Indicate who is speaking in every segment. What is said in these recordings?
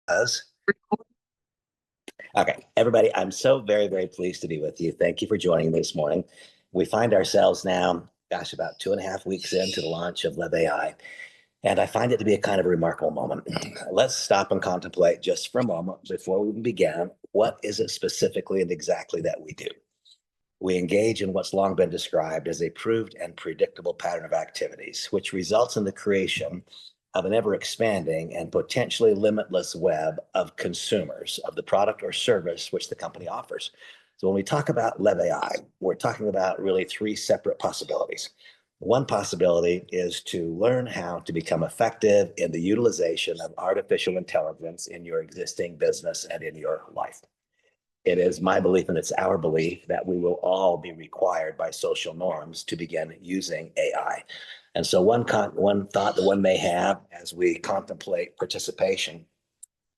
Speaker 1: Us. Okay, everybody, I'm so very, very pleased to be with you. Thank you for joining me this morning. We find ourselves now, gosh, about 2.5 weeks into the launch of LEV AI, and I find it to be a kind of a remarkable moment. Let's stop and contemplate just for a moment before we even begin. What is it specifically and exactly that we do? We engage in what's long been described as a proved and predictable pattern of activities, which results in the creation of an ever expanding and potentially limitless web of consumers of the product or service which the company offers. So when we talk about LEV AI, we're talking about really three separate possibilities. One possibility is to learn how to become effective in the utilization of artificial intelligence in your existing business and in your life. It is my belief, and it's our belief, that we will all be required by social norms to begin using AI. And so one thought that one may have as we contemplate participation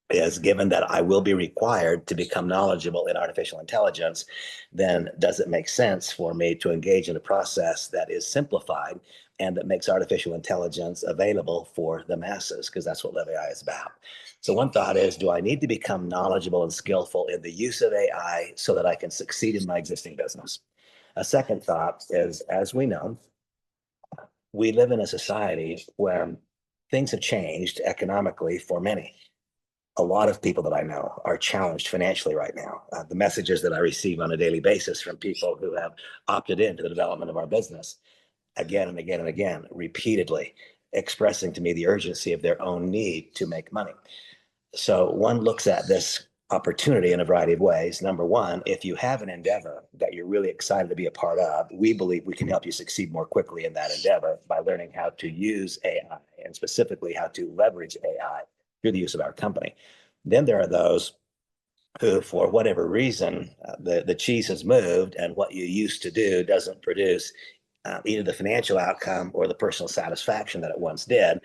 Speaker 1: is, given that I will be required to become knowledgeable in artificial intelligence, then does it make sense for me to engage in a process that is simplified and that makes artificial intelligence available for the masses? Because that's what LEV AI is about. So one thought is, do I need to become knowledgeable and skillful in the use of AI so that I can succeed in my existing business? A second thought is, as we know, we live in a society where things have changed economically for many. A lot of people that I know are challenged financially right now. The messages that I receive on a daily basis from people who have opted into the development of our business again and again and again, repeatedly expressing to me the urgency of their own need to make money. So one looks at this opportunity in a variety of ways. Number one, if you have an endeavor that you're really excited to be a part of, we believe we can help you succeed more quickly in that endeavor by learning how to use AI, and specifically how to leverage AI through the use of our company. Then there are those who, for whatever reason, the cheese has moved and what you used to do doesn't produce either the financial outcome or the personal satisfaction that it once did.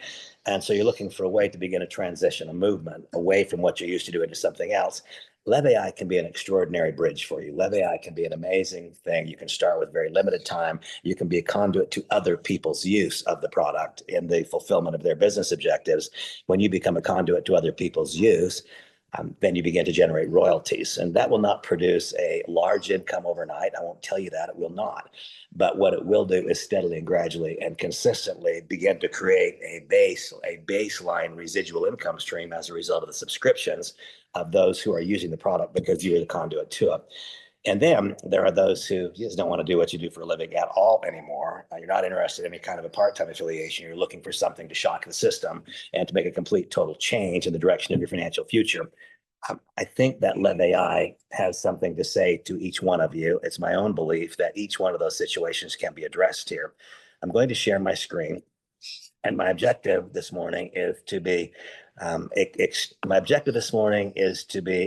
Speaker 1: And so you're looking for a way to begin a transition, a movement away from what you're used to do into something else. LEV AI can be an extraordinary bridge for you. LEV AI can be an amazing thing. You can start with very limited time. You can be a conduit to other people's use of the product in the fulfillment of their business objectives. When you become a conduit to other people's use, then you begin to generate royalties. And that will not produce a large income overnight. I won't tell you that, it will not. But what it will do is steadily and gradually and consistently begin to create a baseline residual income stream as a result of the subscriptions of those who are using the product because you're the conduit to it. And then there are those who just don't want to do what you do for a living at all anymore. You're not interested in any kind of a part-time affiliation. You're looking for something to shock the system and to make a complete total change in the direction of your financial future. I think that LEV AI has something to say to each one of you. It's my own belief that each one of those situations can be addressed here. I'm going to share my screen, and my objective this morning is to be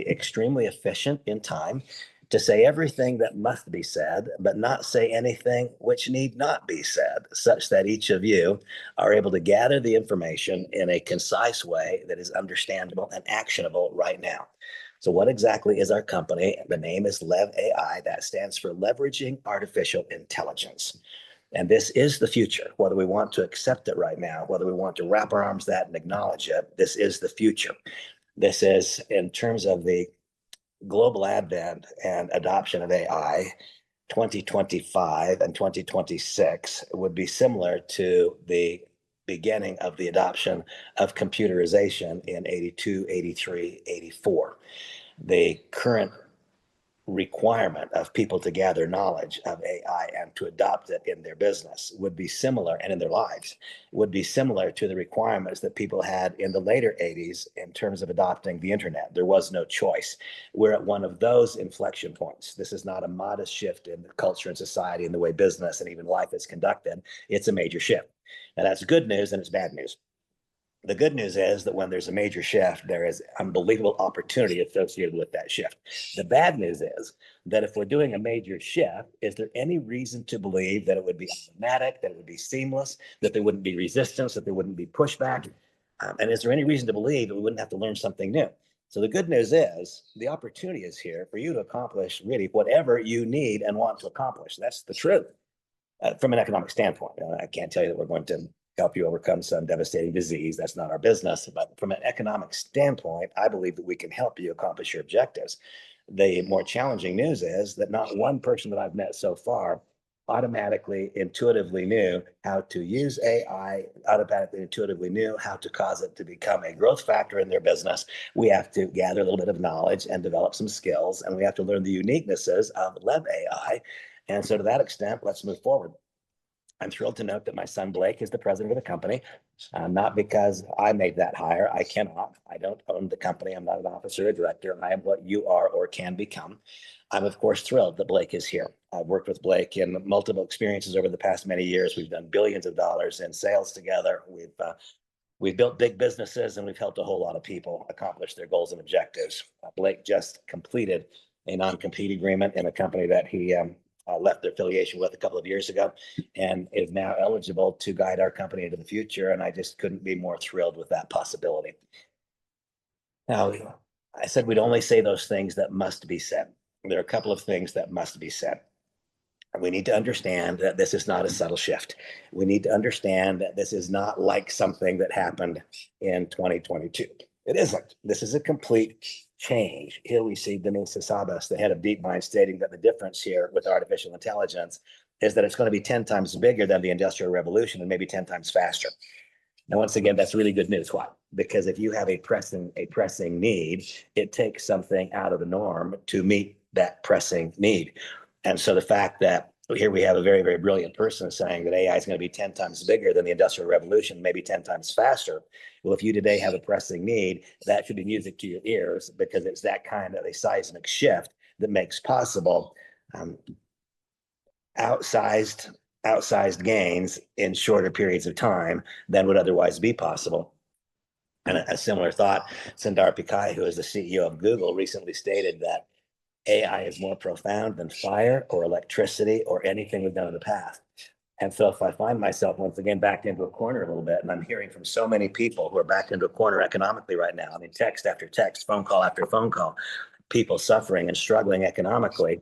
Speaker 1: extremely efficient in time, to say everything that must be said, but not say anything which need not be said, such that each of you are able to gather the information in a concise way that is understandable and actionable right now. So what exactly is our company? The name is LEV AI. That stands for Leveraging Artificial Intelligence. And this is the future, whether we want to accept it right now, whether we want to wrap our arms that and acknowledge it. This is the future. This is, in terms of the global advent and adoption of AI, 2025 and 2026 would be similar to the beginning of the adoption of computerization in 82, 83, 84. The current requirement of people to gather knowledge of AI and to adopt it in their business would be similar, and in their lives would be similar to the requirements that people had in the later 80s in terms of adopting the internet. There was no choice. We're at one of those inflection points. This is not a modest shift in the culture and society and the way business and even life is conducted. It's a major shift. Now that's good news and it's bad news. The good news is that when there's a major shift, there is unbelievable opportunity associated with that shift. The bad news is that if we're doing a major shift, is there any reason to believe that it would be automatic, that it would be seamless, that there wouldn't be resistance, that there wouldn't be pushback? And is there any reason to believe that we wouldn't have to learn something new? So the good news is the opportunity is here for you to accomplish really whatever you need and want to accomplish. That's the truth from an economic standpoint. I can't tell you that we're going to help you overcome some devastating disease. That's not our business. But from an economic standpoint, I believe that we can help you accomplish your objectives. The more challenging news is that not one person that I've met so far automatically, intuitively knew how to use AI, automatically, intuitively knew how to cause it to become a growth factor in their business. We have to gather a little bit of knowledge and develop some skills, and we have to learn the uniquenesses of LEV AI. And so to that extent, let's move forward. I'm thrilled to note that my son Blake is the president of the company, not because I made that hire. I cannot. I don't own the company. I'm not an officer or director. I am what you are or can become. I'm, of course, thrilled that Blake is here. I've worked with Blake in multiple experiences over the past many years. We've done billions of dollars in sales together. We've built big businesses, and we've helped a whole lot of people accomplish their goals and objectives. Blake just completed a non-compete agreement in a company that he left their affiliation with a couple of years ago, and is now eligible to guide our company into the future. And I just couldn't be more thrilled with that possibility. Now, I said we'd only say those things that must be said. There are a couple of things that must be said. We need to understand that this is not a subtle shift. We need to understand that this is not like something that happened in 2022. It isn't. This is a complete change. Here we see Denise Sasabas, the head of DeepMind, stating that the difference here with artificial intelligence is that it's going to be 10 times bigger than the Industrial Revolution and maybe 10 times faster. Now, once again, that's really good news. Why? Because if you have a pressing need, it takes something out of the norm to meet that pressing need. And so the fact that here we have a very, very brilliant person saying that AI is going to be 10 times bigger than the Industrial Revolution, maybe 10 times faster. Well, if you today have a pressing need, that should be music to your ears, because it's that kind of a seismic shift that makes possible outsized gains in shorter periods of time than would otherwise be possible. And a similar thought, Sundar Pichai, who is the CEO of Google, recently stated that AI is more profound than fire or electricity or anything we've done in the past. And so if I find myself once again backed into a corner a little bit, and I'm hearing from so many people who are backed into a corner economically right now, I mean, text after text, phone call after phone call, people suffering and struggling economically,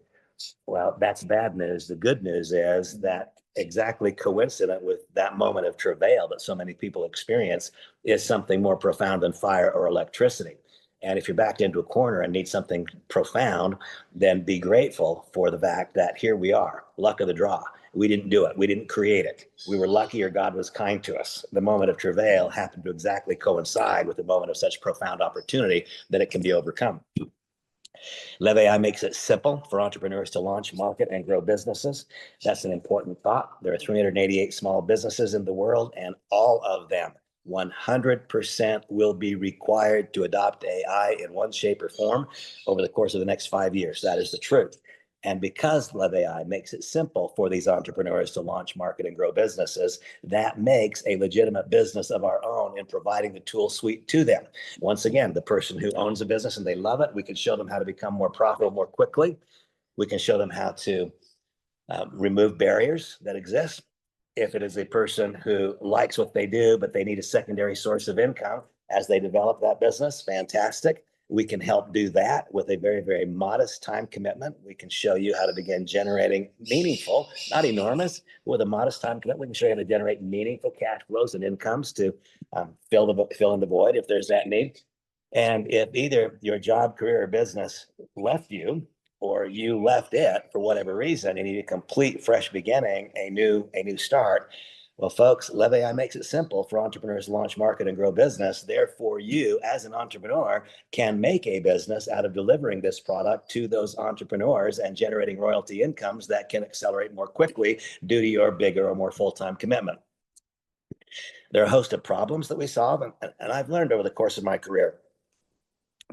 Speaker 1: well, that's bad news. The good news is that exactly coincident with that moment of travail that so many people experience is something more profound than fire or electricity. And if you're backed into a corner and need something profound, then be grateful for the fact that here we are, luck of the draw. We didn't do it. We didn't create it. We were lucky, or God was kind to us. The moment of travail happened to exactly coincide with the moment of such profound opportunity that it can be overcome. LEV AI makes it simple for entrepreneurs to launch, market, and grow businesses. That's an important thought. There are 388 small businesses in the world, and all of them 100% will be required to adopt AI in one shape or form over the course of the next 5 years. That is the truth. And because LEV AI makes it simple for these entrepreneurs to launch, market, and grow businesses, that makes a legitimate business of our own in providing the tool suite to them. Once again, the person who owns a business and they love it, we can show them how to become more profitable more quickly. We can show them how to remove barriers that exist. If it is a person who likes what they do, but they need a secondary source of income as they develop that business, fantastic. We can help do that with a very, very modest time commitment. We can show you how to begin generating meaningful, not enormous, but with a modest time commitment. We can show you how to generate meaningful cash flows and incomes to fill in the void if there's that need. And if either your job, career, or business left you, or you left it for whatever reason, and you need a complete fresh beginning, a new start. Well, folks, LEV AI makes it simple for entrepreneurs to launch, market, and grow business. Therefore, you as an entrepreneur can make a business out of delivering this product to those entrepreneurs and generating royalty incomes that can accelerate more quickly due to your bigger or more full-time commitment. There are a host of problems that we solve, and I've learned over the course of my career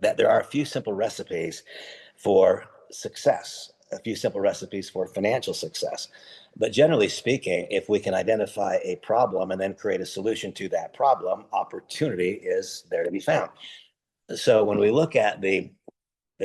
Speaker 1: that there are a few simple recipes for success, a few simple recipes for financial success. But generally speaking, if we can identify a problem and then create a solution to that problem, opportunity is there to be found. So when we look at the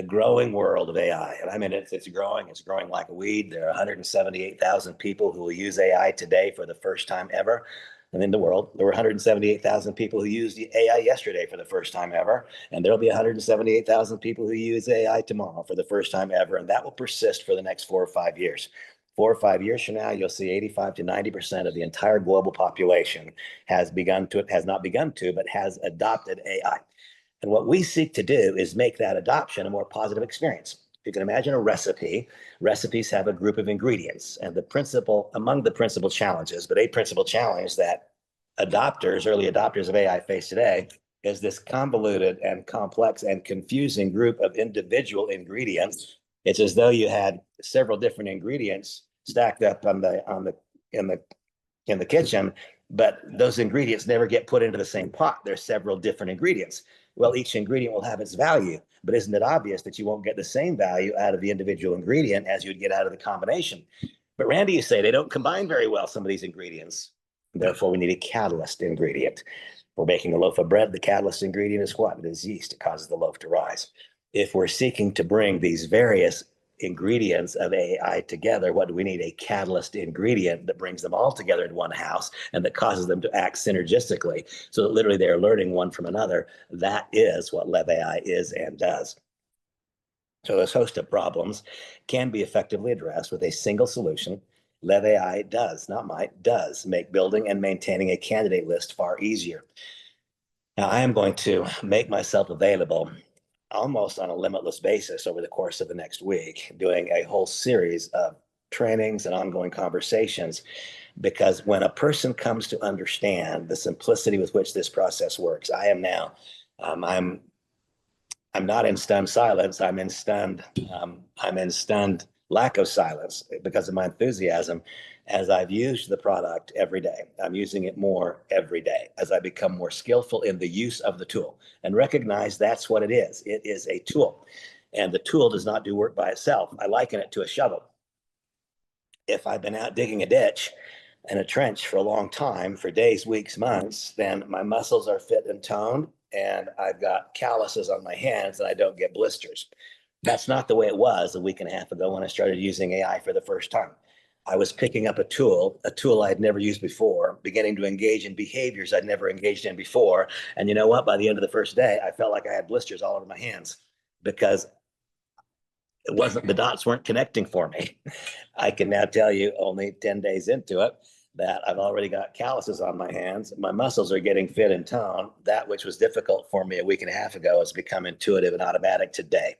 Speaker 1: growing world of AI, and I mean, it's growing like a weed. There are 178,000 people who will use AI today for the first time ever. And in the world, there were 178,000 people who used AI yesterday for the first time ever. And there'll be 178,000 people who use AI tomorrow for the first time ever. And that will persist for the next 4 or 5 years. 4 or 5 years from now, you'll see 85 to 90% of the entire global population has not begun to, but has adopted AI. And what we seek to do is make that adoption a more positive experience. If you can imagine a recipe, recipes have a group of ingredients, and among the principal challenges, but a principal challenge that early adopters of AI face today is this convoluted and complex and confusing group of individual ingredients. It's as though you had several different ingredients stacked up in the kitchen, but those ingredients never get put into the same pot. There's several different ingredients. Well, each ingredient will have its value, but isn't it obvious that you won't get the same value out of the individual ingredient as you'd get out of the combination? But Randy, you say they don't combine very well, some of these ingredients. Therefore, we need a catalyst ingredient. We're making a loaf of bread. The catalyst ingredient is what? It is yeast. It causes the loaf to rise. If we're seeking to bring these various ingredients of AI together, what do we need? A catalyst ingredient that brings them all together in one house and that causes them to act synergistically so that literally they're learning one from another. That is what LEV AI is and does. So this host of problems can be effectively addressed with a single solution. LEV AI does make building and maintaining a candidate list far easier. Now, I am going to make myself available almost on a limitless basis over the course of the next week, doing a whole series of trainings and ongoing conversations, because when a person comes to understand the simplicity with which this process works, I'm not in stunned silence. I'm in stunned lack of silence because of my enthusiasm as I've used the product every day. I'm using it more every day as I become more skillful in the use of the tool and recognize that's what it is. It is a tool, and the tool does not do work by itself. I liken it to a shovel. If I've been out digging a ditch in a trench for a long time, for days, weeks, months, then my muscles are fit and toned, and I've got calluses on my hands and I don't get blisters. That's not the way it was a week and a half ago when I started using AI for the first time. I was picking up a tool I'd never used before, beginning to engage in behaviors I'd never engaged in before. And you know what? By the end of the first day, I felt like I had blisters all over my hands because the dots weren't connecting for me. I can now tell you, only 10 days into it, that I've already got calluses on my hands. My muscles are getting fit and toned. That which was difficult for me a week and a half ago has become intuitive and automatic today.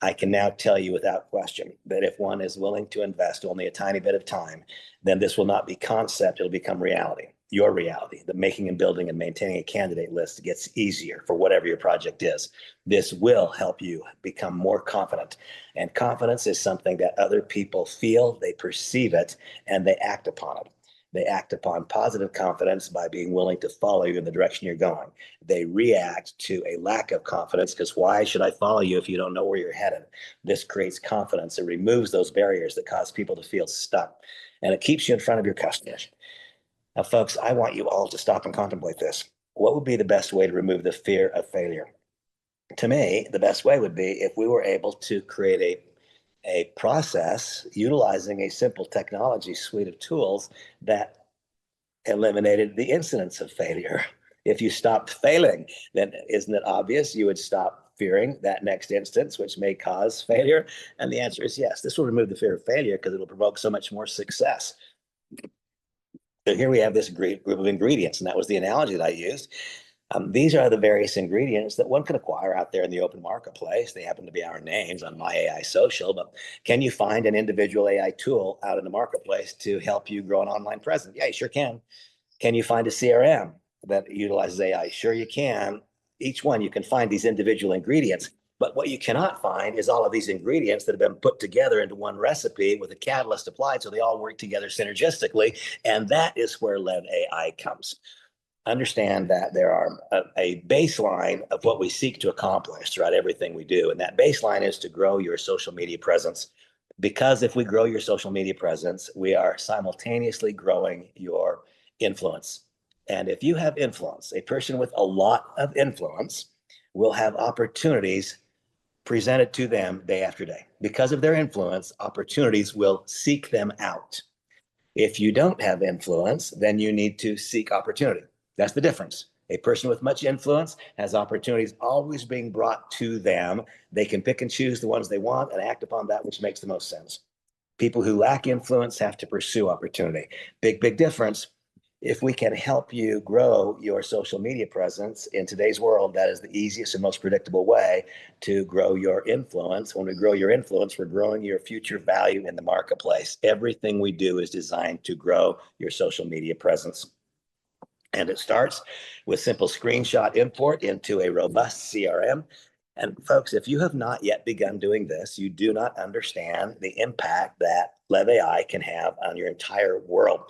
Speaker 1: I can now tell you without question that if one is willing to invest only a tiny bit of time, then this will not be concept, it'll become reality. Your reality, that making and building and maintaining a candidate list gets easier for whatever your project is. This will help you become more confident. And confidence is something that other people feel, they perceive it, and they act upon it. They act upon positive confidence by being willing to follow you in the direction you're going. They react to a lack of confidence because why should I follow you if you don't know where you're headed? This creates confidence. It removes those barriers that cause people to feel stuck, and it keeps you in front of your customers. Now, folks, I want you all to stop and contemplate this. What would be the best way to remove the fear of failure? To me, the best way would be if we were able to create a process utilizing a simple technology suite of tools that eliminated the incidence of failure. If you stopped failing, then isn't it obvious you would stop fearing that next instance, which may cause failure? And the answer is yes. This will remove the fear of failure because it'll provoke so much more success. So here we have this great group of ingredients, and that was the analogy that I used. These are the various ingredients that one can acquire out there in the open marketplace. They happen to be our names on My AI Social, but can you find an individual AI tool out in the marketplace to help you grow an online presence? Yeah, you sure can. Can you find a CRM that utilizes AI? Sure you can. Each one, you can find these individual ingredients, but what you cannot find is all of these ingredients that have been put together into one recipe with a catalyst applied so they all work together synergistically, and that is where LEV AI comes. Understand that there are a baseline of what we seek to accomplish throughout everything we do. And that baseline is to grow your social media presence. Because if we grow your social media presence, we are simultaneously growing your influence. And if you have influence, a person with a lot of influence will have opportunities presented to them day after day. Because of their influence, opportunities will seek them out. If you don't have influence, then you need to seek opportunity. That's the difference. A person with much influence has opportunities always being brought to them. They can pick and choose the ones they want and act upon that which makes the most sense. People who lack influence have to pursue opportunity. Big, big difference. If we can help you grow your social media presence in today's world, that is the easiest and most predictable way to grow your influence. When we grow your influence, we're growing your future value in the marketplace. Everything we do is designed to grow your social media presence. And it starts with simple screenshot import into a robust CRM. And folks, if you have not yet begun doing this, you do not understand the impact that LEV AI can have on your entire world.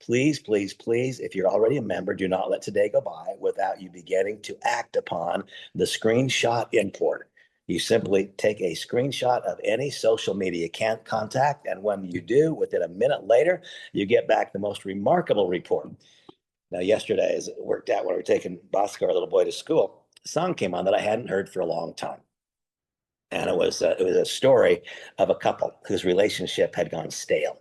Speaker 1: Please, please, please, if you're already a member, do not let today go by without you beginning to act upon the screenshot import. You simply take a screenshot of any social media contact, and when you do, within a minute later, you get back the most remarkable report. Now, yesterday, as it worked out when we were taking Bosco, our little boy, to school, a song came on that I hadn't heard for a long time. And it was a story of a couple whose relationship had gone stale.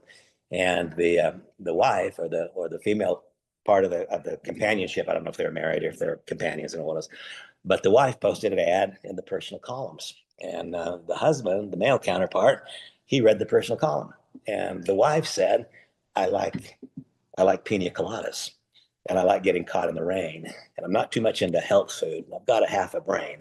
Speaker 1: And the wife or the female part of the companionship, I don't know if they're married or if they're companions and what else, but the wife posted an ad in the personal columns. And the husband, the male counterpart, he read the personal column. And the wife said, I like pina coladas and I like getting caught in the rain. And I'm not too much into health food. I've got a half a brain.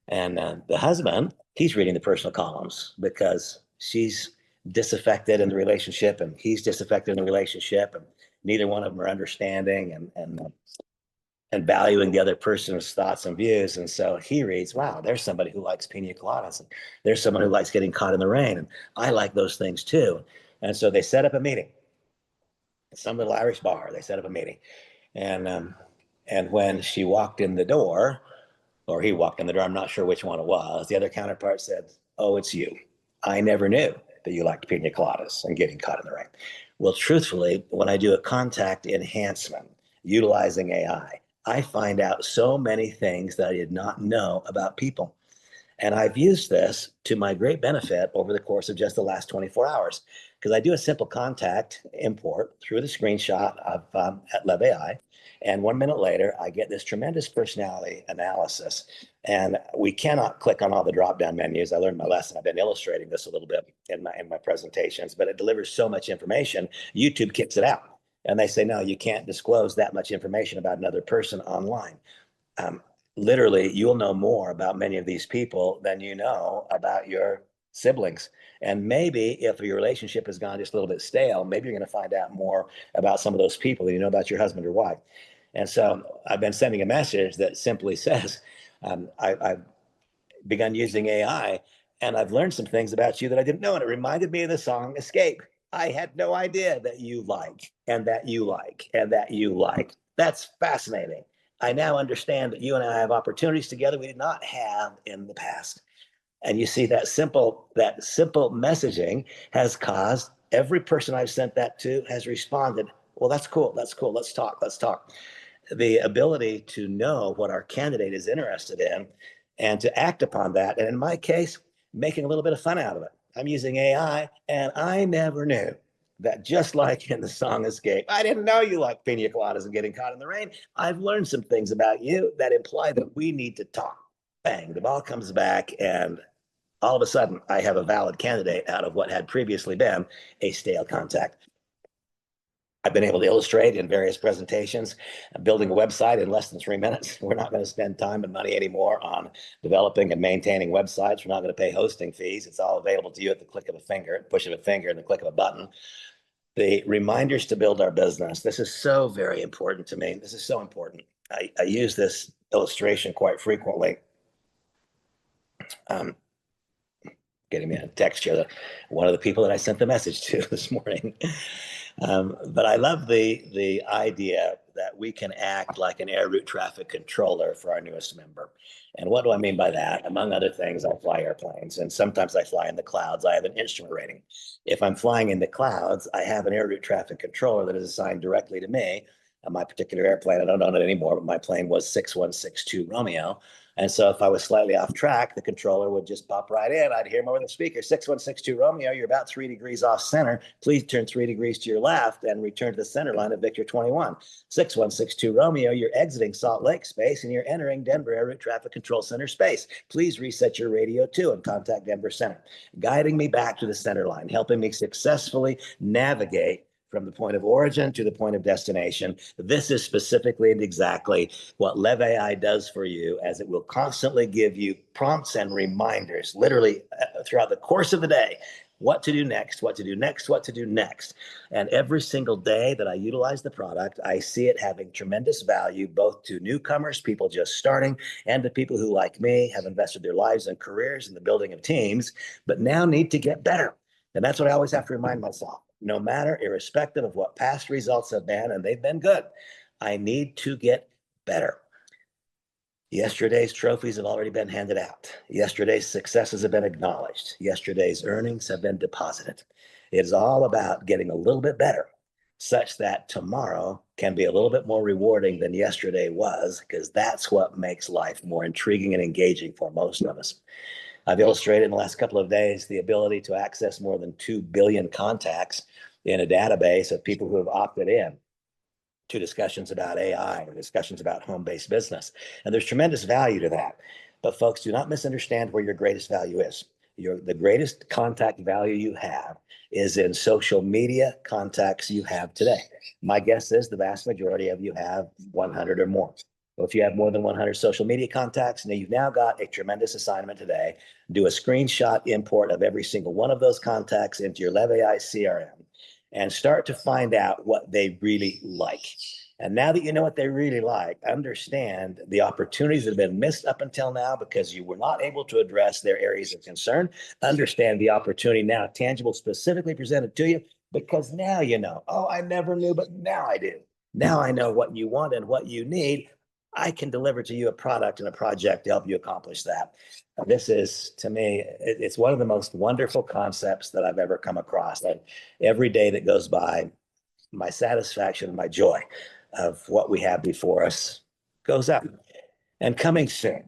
Speaker 1: And the husband, he's reading the personal columns because she's disaffected in the relationship and he's disaffected in the relationship. And neither one of them are understanding and valuing the other person's thoughts and views. And so he reads, wow, there's somebody who likes pina coladas. And there's someone who likes getting caught in the rain. And I like those things too. And so they set up a meeting. Some little Irish bar, they set up a meeting. And when she walked in the door, or he walked in the door, I'm not sure which one it was, the other counterpart said, oh, it's you. I never knew that you liked pina coladas and getting caught in the rain. Well, truthfully, when I do a contact enhancement utilizing AI, I find out so many things that I did not know about people. And I've used this to my great benefit over the course of just the last 24 hours because I do a simple contact import through the screenshot of at LEV AI. And 1 minute later, I get this tremendous personality analysis. And we cannot click on all the drop-down menus. I learned my lesson. I've been illustrating this a little bit in my presentations, but it delivers so much information, YouTube kicks it out. And they say, no, you can't disclose that much information about another person online. Um, Literally, you'll know more about many of these people than you know about your siblings. And maybe if your relationship has gone just a little bit stale, maybe you're going to find out more about some of those people than you know about your husband or wife. And so I've been sending a message that simply says, I've begun using AI and I've learned some things about you that I didn't know. And it reminded me of the song Escape. I had no idea that you like, and that you like, and that you like. That's fascinating. I now understand that you and I have opportunities together we did not have in the past. And you see that simple messaging has caused every person I've sent that to has responded, well, that's cool. That's cool. Let's talk. Let's talk. The ability to know what our candidate is interested in and to act upon that. And in my case, making a little bit of fun out of it. I'm using AI and I never knew that, just like in the song Escape, I didn't know you like pina coladas and getting caught in the rain. I've learned some things about you that imply that we need to talk. Bang, the ball comes back and all of a sudden I have a valid candidate out of what had previously been a stale contact. I've been able to illustrate in various presentations, building a website in less than 3 minutes. We're not going to spend time and money anymore on developing and maintaining websites. We're not going to pay hosting fees. It's all available to you at the click of a finger, push of a finger, and the click of a button. The reminders to build our business. This is so very important to me. This is so important. I use this illustration quite frequently. Getting me a text here, one of the people that I sent the message to this morning. But I love the idea that we can act like an air route traffic controller for our newest member. And what do I mean by that? Among other things, I fly airplanes, and sometimes I fly in the clouds. I have an instrument rating. If I'm flying in the clouds, I have an air route traffic controller that is assigned directly to me. My particular airplane, I don't own it anymore, but my plane was 6162 Romeo. And so if I was slightly off track, the controller would just pop right in. I'd hear him over the speaker, 6162 Romeo, you're about 3 degrees off center. Please turn 3 degrees to your left and return to the center line of Victor 21. 6162 Romeo, you're exiting Salt Lake space and you're entering Denver Air Route Traffic Control Center space. Please reset your radio 2 and contact Denver Center, guiding me back to the center line, helping me successfully navigate from the point of origin to the point of destination. This is specifically and exactly what LEV AI does for you, as it will constantly give you prompts and reminders, literally throughout the course of the day, what to do next, what to do next, what to do next. And every single day that I utilize the product, I see it having tremendous value, both to newcomers, people just starting, and to people who, like me, have invested their lives and careers in the building of teams, but now need to get better. And that's what I always have to remind myself. No matter, irrespective of what past results have been, and they've been good, I need to get better. Yesterday's trophies have already been handed out. Yesterday's successes have been acknowledged. Yesterday's earnings have been deposited. It is all about getting a little bit better, such that tomorrow can be a little bit more rewarding than yesterday was, because that's what makes life more intriguing and engaging for most of us. I've illustrated in the last couple of days the ability to access more than 2 billion contacts in a database of people who have opted in to discussions about AI or discussions about home-based business. And there's tremendous value to that. But folks, do not misunderstand where your greatest value is. The greatest contact value you have is in social media contacts you have today. My guess is the vast majority of you have 100 or more. Well, if you have more than 100 social media contacts, now you've now got a tremendous assignment today. Do a screenshot import of every single one of those contacts into your LEV AI CRM and start to find out what they really like. And now that you know what they really like, understand the opportunities that have been missed up until now because you were not able to address their areas of concern. Understand the opportunity now, tangible, specifically presented to you, because now you know. Oh, I never knew, but now I do. Now I know what you want and what you need. I can deliver to you a product and a project to help you accomplish that. This is, to me, it's one of the most wonderful concepts that I've ever come across. And every day that goes by, my satisfaction, my joy of what we have before us goes up. And coming soon.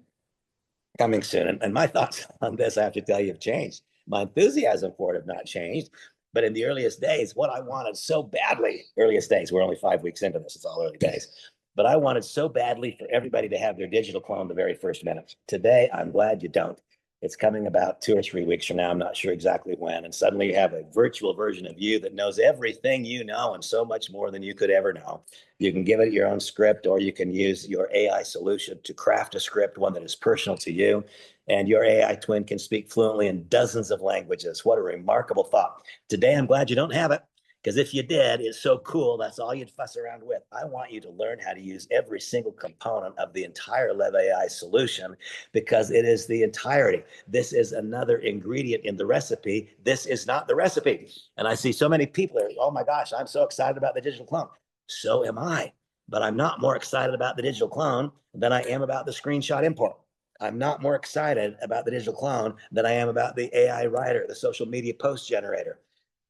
Speaker 1: And my thoughts on this, I have to tell you, have changed. My enthusiasm for it have not changed. But in the earliest days, what I wanted so badly, earliest days, we're only 5 weeks into this, it's all early days. But I wanted so badly for everybody to have their digital clone the very first minute. Today, I'm glad you don't. It's coming about 2 or 3 weeks from now. I'm not sure exactly when. And suddenly you have a virtual version of you that knows everything you know and so much more than you could ever know. You can give it your own script, or you can use your AI solution to craft a script, one that is personal to you. And your AI twin can speak fluently in dozens of languages. What a remarkable thought. Today, I'm glad you don't have it. Because if you did, it's so cool, that's all you'd fuss around with. I want you to learn how to use every single component of the entire LEV AI solution, because it is the entirety. This is another ingredient in the recipe. This is not the recipe. And I see so many people are, oh my gosh, I'm so excited about the digital clone. So am I. But I'm not more excited about the digital clone than I am about the screenshot import. I'm not more excited about the digital clone than I am about the AI writer, the social media post generator.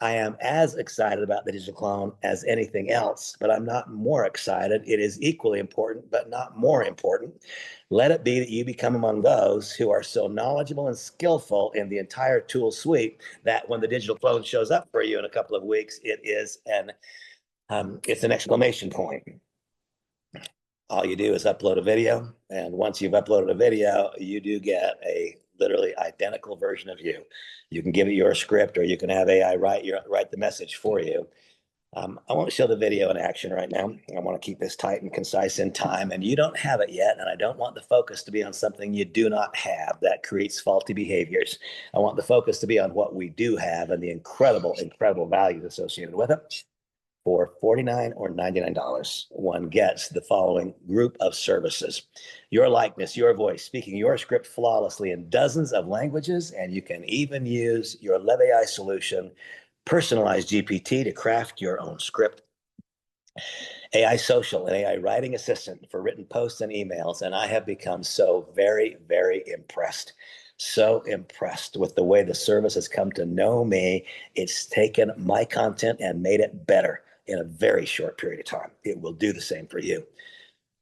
Speaker 1: I am as excited about the digital clone as anything else, but I'm not more excited. It is equally important, but not more important. Let it be that you become among those who are so knowledgeable and skillful in the entire tool suite that when the digital clone shows up for you in a couple of weeks, it's an exclamation point. All you do is upload a video, and once you've uploaded a video, you do get a literally identical version of you. You can give it your script, or you can have AI write the message for you. I want to show the video in action right now. I want to keep this tight and concise in time, and you don't have it yet, and I don't want the focus to be on something you do not have. That creates faulty behaviors. I want the focus to be on what we do have and the incredible, incredible value associated with it. For $49 or $99, one gets the following group of services: your likeness, your voice, speaking your script flawlessly in dozens of languages, and you can even use your LEV AI solution, personalized GPT, to craft your own script. AI social and AI writing assistant for written posts and emails, and I have become so very, very impressed. So impressed with the way the service has come to know me. It's taken my content and made it better in a very short period of time. It will do the same for you.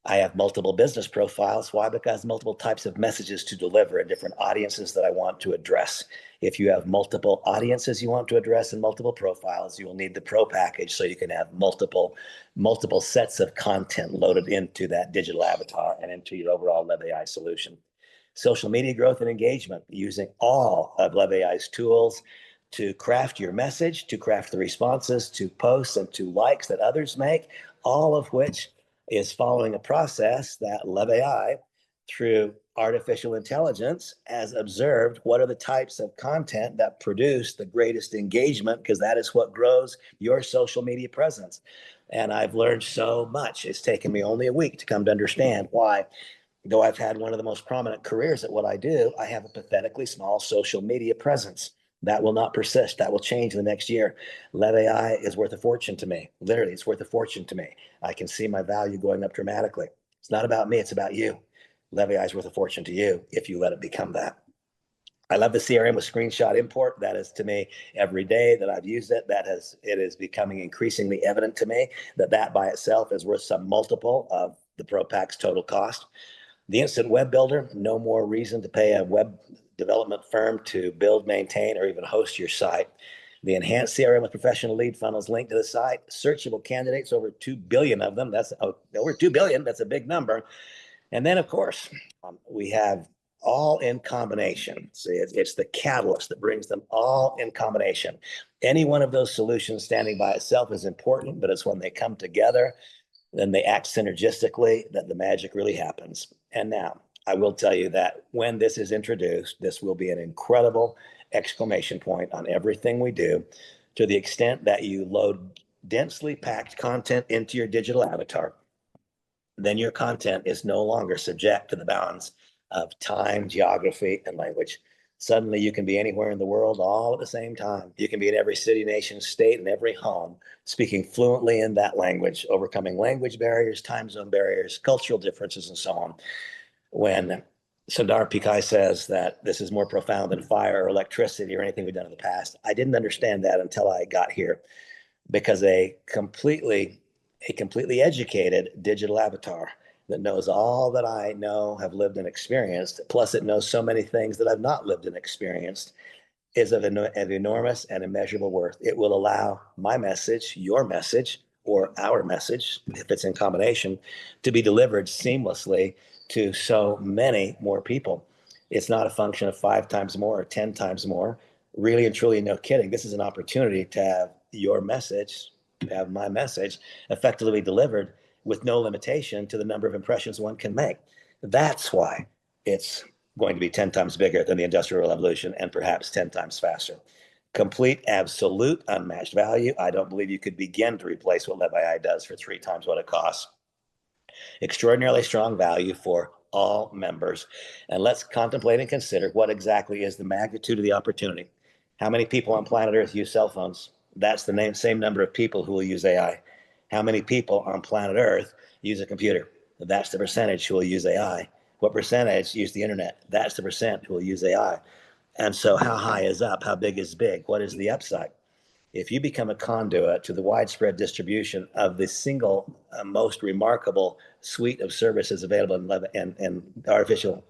Speaker 1: I have multiple business profiles. Why? Because multiple types of messages to deliver and different audiences that I want to address. If you have multiple audiences you want to address and multiple profiles, you will need the pro package so you can have multiple sets of content loaded into that digital avatar and into your overall LEV AI solution. Social media growth and engagement, using all of LEV AI's tools to craft your message, to craft the responses to posts and to likes that others make, all of which is following a process that LEV AI, through artificial intelligence, has observed what are the types of content that produce the greatest engagement, because that is what grows your social media presence. And I've learned so much. It's taken me only a week to come to understand why, though I've had one of the most prominent careers at what I do, I have a pathetically small social media presence. That will not persist. That will change in the next year. LEV AI is worth a fortune to me. Literally, it's worth a fortune to me. I can see my value going up dramatically. It's not about me, it's about you. LEV AI is worth a fortune to you if you let it become that. I love the CRM with screenshot import. That is, to me, every day that I've used it, it is becoming increasingly evident to me that that by itself is worth some multiple of the Pro Pack's total cost. The instant web builder, no more reason to pay a web development firm to build, maintain, or even host your site. The enhanced CRM with professional lead funnels linked to the site, searchable candidates, over 2 billion of them. That's over 2 billion. That's a big number. And then, of course, we have all in combination. See, it's the catalyst that brings them all in combination. Any one of those solutions standing by itself is important, but it's when they come together, then they act synergistically, that the magic really happens. And now, I will tell you that when this is introduced, this will be an incredible exclamation point on everything we do, to the extent that you load densely packed content into your digital avatar, then your content is no longer subject to the bounds of time, geography, and language. Suddenly, you can be anywhere in the world all at the same time. You can be in every city, nation, state, and every home, speaking fluently in that language, overcoming language barriers, time zone barriers, cultural differences, and so on. When Sundar Pichai says that this is more profound than fire or electricity or anything we've done in the past, I didn't understand that until I got here, because a completely educated digital avatar that knows all that I know, have lived and experienced, plus it knows so many things that I've not lived and experienced, is of enormous and immeasurable worth. It will allow my message, your message, or our message, if it's in combination, to be delivered seamlessly to so many more people. It's not a function of 5 times more or 10 times more. Really and truly, no kidding. This is an opportunity to have your message, to have my message effectively delivered with no limitation to the number of impressions one can make. That's why it's going to be 10 times bigger than the Industrial Revolution, and perhaps 10 times faster. Complete, absolute, unmatched value. I don't believe you could begin to replace what LEV AI does for 3 times what it costs. Extraordinarily strong value for all members. And let's contemplate and consider what exactly is the magnitude of the opportunity. How many people on planet Earth use cell phones? That's the same number of people who will use AI. How many people on planet Earth use a computer? That's the percentage who will use AI. What percentage use the internet? That's the percent who will use AI. And so how high is up? How big is big? What is the upside? If you become a conduit to the widespread distribution of the single most remarkable suite of services available in artificial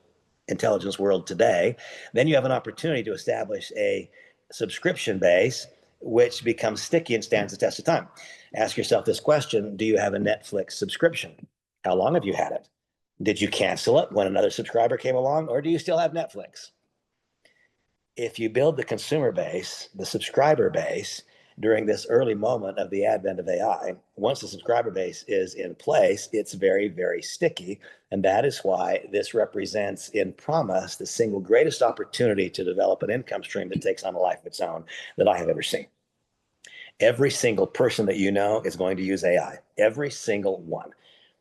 Speaker 1: intelligence world today, then you have an opportunity to establish a subscription base which becomes sticky and stands the test of time. Ask yourself this question: do you have a Netflix subscription? How long have you had it? Did you cancel it when another subscriber came along, or do you still have Netflix? If you build the consumer base, the subscriber base, during this early moment of the advent of AI, once the subscriber base is in place, it's very, very sticky. And that is why this represents in promise the single greatest opportunity to develop an income stream that takes on a life of its own that I have ever seen. Every single person that you know is going to use AI, every single one.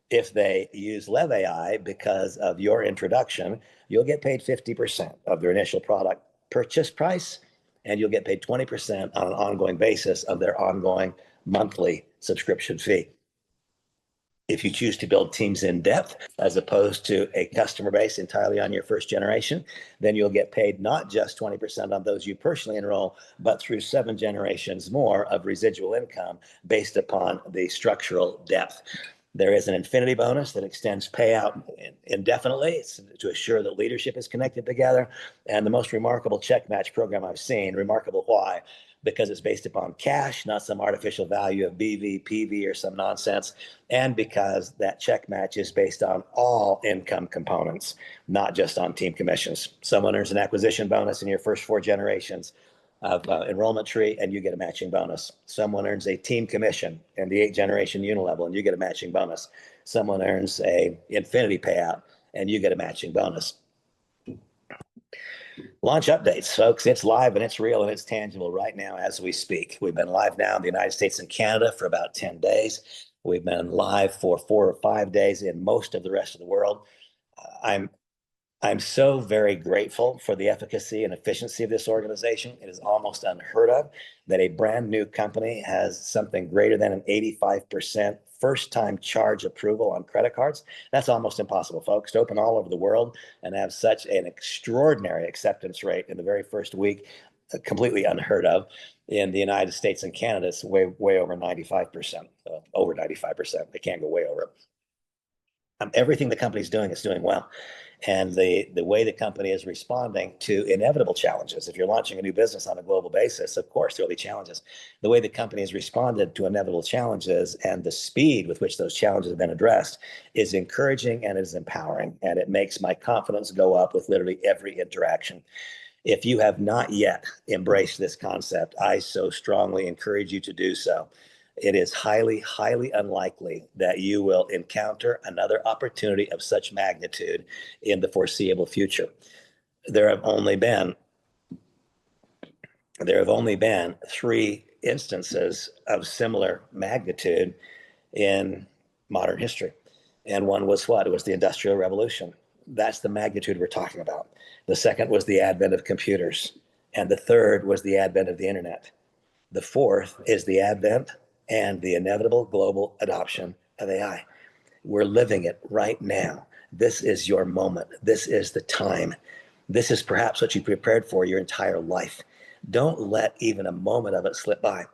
Speaker 1: If they use LEV AI because of your introduction, you'll get paid 50% of their initial product purchase price, and you'll get paid 20% on an ongoing basis of their ongoing monthly subscription fee. If you choose to build teams in depth as opposed to a customer base entirely on your first generation, then you'll get paid not just 20% on those you personally enroll, but through 7 generations more of residual income based upon the structural depth. There is an infinity bonus that extends payout indefinitely. It's to assure that leadership is connected together. And the most remarkable check match program I've seen. Remarkable why? Because it's based upon cash, not some artificial value of BV, PV, or some nonsense. And because that check match is based on all income components, not just on team commissions. Someone earns an acquisition bonus in your first 4 generations of enrollment tree, and you get a matching bonus. Someone earns a team commission in the 8th-generation unilevel, and you get a matching bonus. Someone earns a infinity payout, and you get a matching bonus. Launch updates, folks. It's live and it's real and it's tangible right now as we speak. We've been live now in the United States and Canada for about 10 days. We've been live for 4 or 5 days in most of the rest of the world. I'm I'm so very grateful for the efficacy and efficiency of this organization. It is almost unheard of that a brand new company has something greater than an 85% first time charge approval on credit cards. That's almost impossible, folks, to open all over the world and have such an extraordinary acceptance rate in the very first week, completely unheard of. In the United States and Canada, it's way over 95%, over 95%. They can't go way over. Everything the company's doing is doing well. And the way the company is responding to inevitable challenges. If you're launching a new business on a global basis, of course, there'll be challenges. The way the company has responded to inevitable challenges and the speed with which those challenges have been addressed is encouraging and is empowering. And it makes my confidence go up with literally every interaction. If you have not yet embraced this concept, I so strongly encourage you to do so. It is highly, highly unlikely that you will encounter another opportunity of such magnitude in the foreseeable future. There have only been 3 instances of similar magnitude in modern history. And one was what? It was the Industrial Revolution. That's the magnitude we're talking about. The second was the advent of computers. And the third was the advent of the internet. The fourth is the advent and the inevitable global adoption of AI. We're living it right now. This is your moment. This is the time. This is perhaps what you prepared for your entire life. Don't let even a moment of it slip by.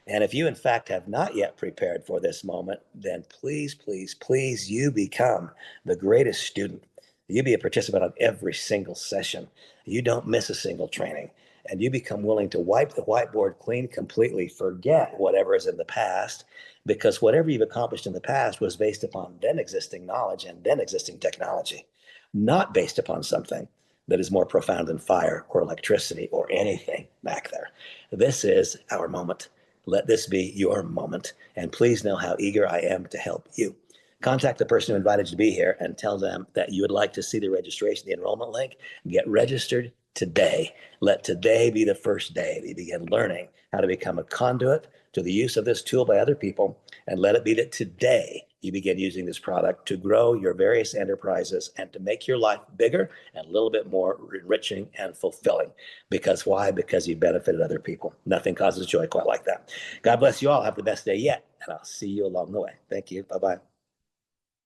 Speaker 1: And if you, in fact, have not yet prepared for this moment, then please, please, please, you become the greatest student. You be a participant on every single session. You don't miss a single training. And you become willing to wipe the whiteboard clean completely, forget whatever is in the past, because whatever you've accomplished in the past was based upon then existing knowledge and then existing technology, not based upon something that is more profound than fire or electricity or anything back there. This is our moment. Let this be your moment. And please know how eager I am to help you. Contact the person who invited you to be here and tell them that you would like to see the registration, the enrollment link. Get registered today. Let today be the first day that you begin learning how to become a conduit to the use of this tool by other people. And let it be that today you begin using this product to grow your various enterprises and to make your life bigger and a little bit more enriching and fulfilling. Because why? Because you benefited other people. Nothing causes joy quite like that. God bless you all. Have the best day yet. And I'll see you along the way. Thank you. Bye-bye.